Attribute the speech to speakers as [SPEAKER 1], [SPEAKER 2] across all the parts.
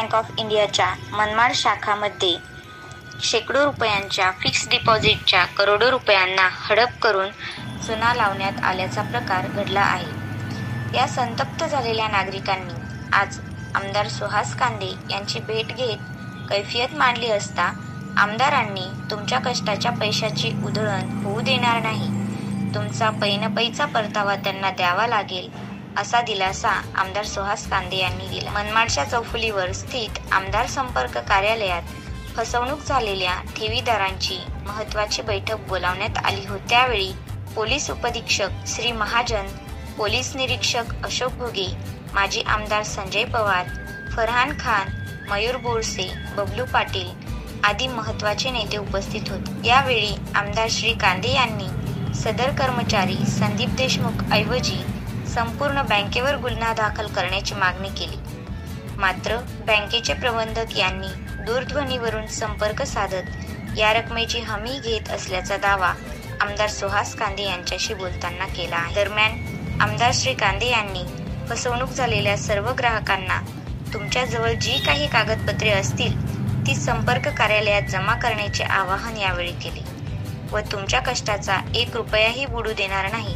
[SPEAKER 1] Bank of इंडियाच्या मनमाड शाखामध्ये शेकडो रुपयांच्या फिक्स डिपॉझिटच्या करोडो रुपयांना हडप करून चुना लावण्यात आल्याचा प्रकार घडला आहे। या संतप्त झालेल्या नागरिकांनी आज आमदार सुहास कांदे यांची भेट घेत कैफियत मांडली असता आमदारांनी तुमच्या कष्टाच्या पैशाची उधळण होऊ देणार नाही, तुमचा पैनपैचा परतावा त्यांना द्यावा लागेल असा दिलासा आमदार सुहास कांदे यांनी दिला। मनमाडच्या चौफुलीवर स्थित आमदार संपर्क कार्यालयात फसवणूक झालेल्या ठेवीदारांची महत्त्वाची बैठक बोलावण्यात आली होती। त्यावेळी पोलीस उपअधीक्षक श्री महाजन, पोलीस निरीक्षक अशोक घुगे, माजी आमदार संजय पवार, फरहान खान, मयूर बोरसे, बबलू पाटील आदी महत्त्वाचे नेते उपस्थित होते। यावेळी आमदार श्री कांदे यांनी सदर कर्मचारी संदीप देशमुख ऐवजी संपूर्ण बँकेवर गुन्हा दाखल करण्याची मागणी केली। मात्र बँकेचे प्रबंधक यांनी दूरध्वनीवरून संपर्क साधत या रकमेची हमी घेत असल्याचा दावा आमदार सुहास कांदे यांच्याशी बोलताना केला आहे। दरम्यान आमदार श्री कांदे यांनी फसवणूक झालेल्या सर्व ग्राहकांना तुमच्याजवळ जी काही कागदपत्रे असतील ती संपर्क कार्यालयात जमा करण्याचे आवाहन यावेळी केले व तुमच्या कष्टाचा 1 रुपयाही बुडू देणार नाही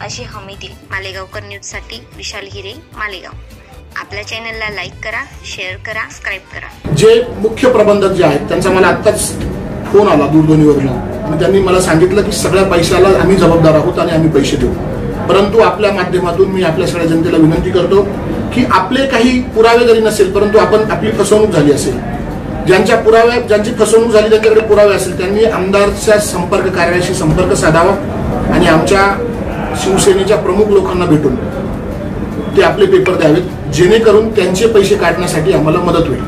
[SPEAKER 1] अशी हमी दिली। मालेगावकर न्यूजसाठी विशाल हिरे, मालेगाव। आपल्या चॅनलला लाईक करा, शेअर करा, सबस्क्राईब करा।
[SPEAKER 2] जे मुख्य प्रबंधक जे आहेत त्यांचा मला आत्ताच फोन आला दूरध्वनीवरून आणि त्यांनी मला सांगितलं की सगळ्या पैशाला आम्ही जबाबदार आहोत आणि आम्ही पैसे देऊ, परंतु आपल्या माध्यमातून मी आपल्या सगळ्या जनतेला विनंती करतो की आपले काही पुरावे जरी नसेल परंतु आपली फसवणूक झाली असेल, ज्यांची फसवणूक झाली त्यांच्याकडे पुरावे असेल त्यांनी आमदारच्या संपर्क कार्यालयाशी संपर्क साधावा आणि आमच्या शिवसेनेच्या प्रमुख लोकांना भेटून ते आपले पेपर द्यावेत, जेणेकरून त्यांचे पैसे काढण्यासाठी आम्हाला मदत होईल।